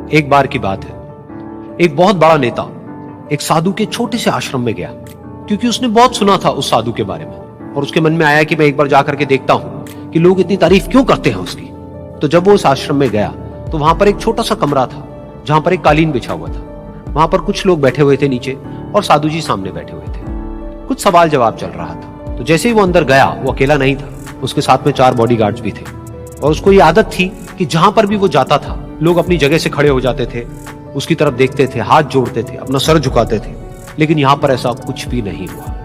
एक बार की बात है, एक बहुत बड़ा नेता एक साधु के छोटे से आश्रम में गया, क्योंकि उसने बहुत सुना था उस साधु के बारे में, और उसके मन में आया कि मैं एक बार जाकर के देखता हूं कि लोग इतनी तारीफ क्यों करते हैं उसकी। तो जब वो उस आश्रम में गया तो वहां पर एक छोटा सा कमरा था जहां पर एक कालीन बिछा हुआ था। वहां पर कुछ लोग बैठे हुए थे नीचे और साधु जी सामने बैठे हुए थे। कुछ सवाल जवाब चल रहा था। तो जैसे ही वो अंदर गया, वो अकेला नहीं था, उसके साथ में 4 बॉडीगार्ड्स भी थे, और उसको ये आदत थी कि जहां पर भी वो जाता था लोग अपनी जगह से खड़े हो जाते थे, उसकी तरफ देखते थे, हाथ जोड़ते थे, अपना सर झुकाते थे। लेकिन यहां पर ऐसा कुछ भी नहीं हुआ।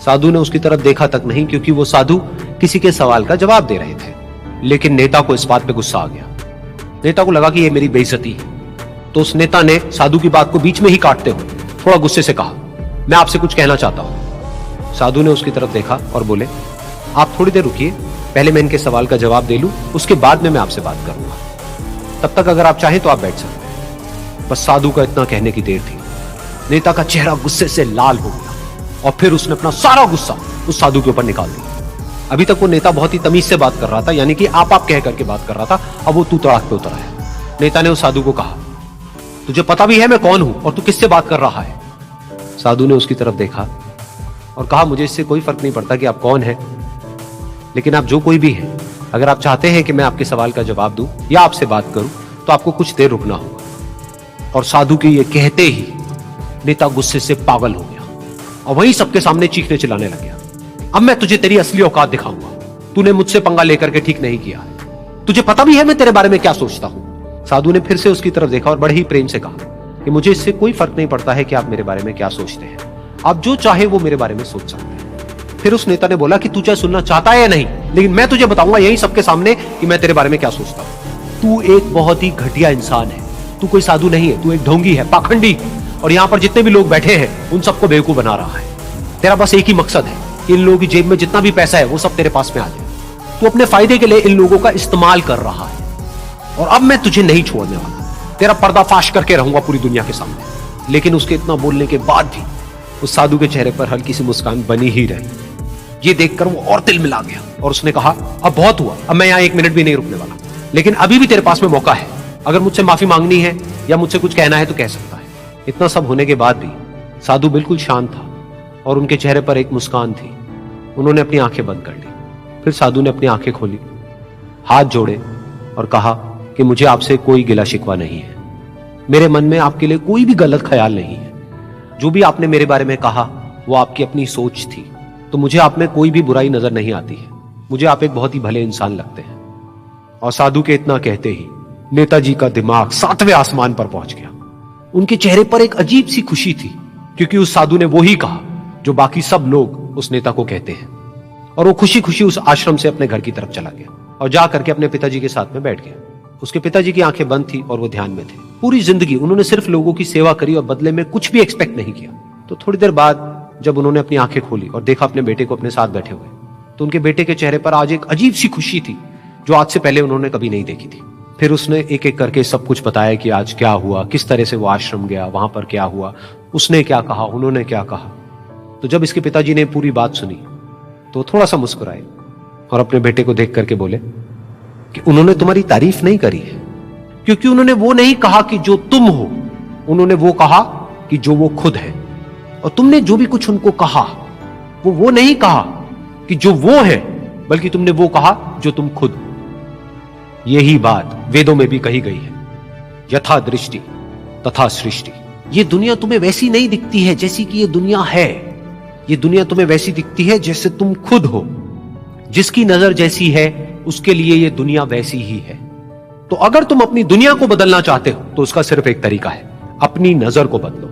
साधु ने उसकी तरफ देखा तक नहीं, क्योंकि वो साधु किसी के सवाल का जवाब दे रहे थे। लेकिन नेता को इस बात पे गुस्सा आ गया। नेता को लगा कि ये मेरी बेइज्जती है। तो उस नेता ने साधु की बात को बीच में ही काटते हुए थोड़ा गुस्से से कहा, मैं आपसे कुछ कहना चाहता हूं। साधु ने उसकी तरफ देखा और बोले, आप थोड़ी देर रुकिए, पहले मैं इनके सवाल का जवाब दे लूं, उसके बाद में मैं आपसे बात करूंगा। तब तक अगर आप चाहें तो आप बैठ सकते हैं। बस साधु का इतना कहने की देर थी। नेता का चेहरा गुस्से से लाल हो गया और फिर उसने अपना सारा गुस्सा उस साधु के ऊपर निकाल दिया। अभी तक वो नेता बहुत ही तमीज से बात कर रहा था, यानी कि आप कह करके बात कर रहा था। अब वो तू तड़ाक पे उतर आया। नेता ने उस साधु को कहा, तुझे पता भी है मैं कौन हूं और तू किससे बात कर रहा है? साधु ने उसकी तरफ देखा और कहा, मुझे इससे कोई फर्क नहीं पड़ता कि आप कौन हैं, लेकिन आप जो कोई भी हैं, अगर आप चाहते हैं कि मैं आपके सवाल का जवाब दूं या आपसे बात करूं तो आपको कुछ देर रुकना होगा। और साधु के ये कहते ही नेता गुस्से से पागल हो गया और वहीं सबके सामने चीखने चिल्लाने लग गया, अब मैं तुझे तेरी असली औकात दिखाऊंगा। तूने मुझसे पंगा लेकर के ठीक नहीं किया है। तुझे पता भी है मैं तेरे बारे में क्या सोचता हूं। साधु ने फिर से उसकी तरफ देखा और बड़े ही प्रेम से कहा कि मुझे इससे कोई फर्क नहीं पड़ता है कि आप मेरे बारे में क्या सोचते हैं। आप जो चाहे वो मेरे बारे में सोच सकते हैं। फिर उस नेता ने बोला कि तू चाहे सुनना चाहता है या नहीं, लेकिन मैं तुझे बताऊंगा यही सबके सामने कि मैं तेरे बारे में क्या सोचता हूं। तू एक बहुत ही घटिया इंसान है। तू कोई साधु नहीं है, तू एक ढोंगी है, पाखंडी। और यहां पर जितने भी लोग बैठे हैं उन सबको बेवकूफ बना रहा है। तेरा बस एक ही मकसद है कि इन लोगों की जेब में जितना भी पैसा है वो सब तेरे पास में आ जाए। तू अपने फायदे के लिए इन लोगों का इस्तेमाल कर रहा है और अब मैं तुझे नहीं छोड़ने वाला। तेरा पर्दाफाश करके रहूंगा पूरी दुनिया के सामने। लेकिन उसके इतना बोलने के बाद भी उस साधु के चेहरे पर हल्की सी मुस्कान बनी ही रही। ये देखकर वो और तिल मिला गया और उसने कहा, अब बहुत हुआ, अब मैं यहां 1 मिनट भी नहीं रुकने वाला। लेकिन अभी भी तेरे पास में मौका है। अगर मुझसे माफी मांगनी है या मुझसे कुछ कहना है तो कह सकता है। इतना सब होने के बाद भी साधु बिल्कुल शांत था और उनके चेहरे पर एक मुस्कान थी। उन्होंने अपनी आंखें बंद कर ली। फिर साधु ने अपनी आंखें खोली, हाथ जोड़े और कहा कि मुझे आपसे कोई गिला शिकवा नहीं है। मेरे मन में आपके लिए कोई भी गलत ख्याल नहीं है। जो भी आपने मेरे बारे में कहा वो आपकी अपनी सोच थी। तो मुझे आप में कोई भी बुराई नजर नहीं आती है। मुझे आप एक बहुत ही भले इंसान लगते हैं। और साधु के इतना कहते ही नेताजी का दिमाग 7वें आसमान पर पहुंच गया। उनके चेहरे पर एक अजीब सी खुशी थी, क्योंकि उस साधु ने वो ही कहा जो बाकी सब लोग उस नेता को कहते हैं। और वो खुशी खुशी उस आश्रम से अपने घर की तरफ चला गया और जा करके अपने पिताजी के साथ में बैठ गया। उसके पिताजी की आंखें बंद थी और वो ध्यान में थे। पूरी जिंदगी उन्होंने सिर्फ लोगों की सेवा करी और बदले में कुछ भी एक्सपेक्ट नहीं किया। तो थोड़ी देर बाद जब उन्होंने अपनी आंखें खोली और देखा अपने बेटे को अपने साथ बैठे हुए, तो उनके बेटे के चेहरे पर आज एक अजीब सी खुशी थी जो आज से पहले उन्होंने कभी नहीं देखी थी। फिर उसने एक एक करके सब कुछ बताया कि आज क्या हुआ, किस तरह से वो आश्रम गया, वहां पर क्या हुआ, उसने क्या कहा, उन्होंने क्या कहा। तो जब इसके पिताजी ने पूरी बात सुनी तो थोड़ा सा मुस्कुराए और अपने बेटे को देख करके बोले कि उन्होंने तुम्हारी तारीफ नहीं करी है, क्योंकि उन्होंने वो नहीं कहा कि जो तुम हो, उन्होंने वो कहा कि जो वो खुद है। और तुमने जो भी कुछ उनको कहा वो नहीं कहा कि जो वो है, बल्कि तुमने वो कहा जो तुम खुद हो। यही बात वेदों में भी कही गई है, यथा दृष्टि तथा सृष्टि। ये दुनिया तुम्हें वैसी नहीं दिखती है जैसी कि ये दुनिया है। ये दुनिया तुम्हें वैसी दिखती है जैसे तुम खुद हो। जिसकी नजर जैसी है उसके लिए ये दुनिया वैसी ही है। तो अगर तुम अपनी दुनिया को बदलना चाहते हो तो उसका सिर्फ एक तरीका है, अपनी नजर को बदलो।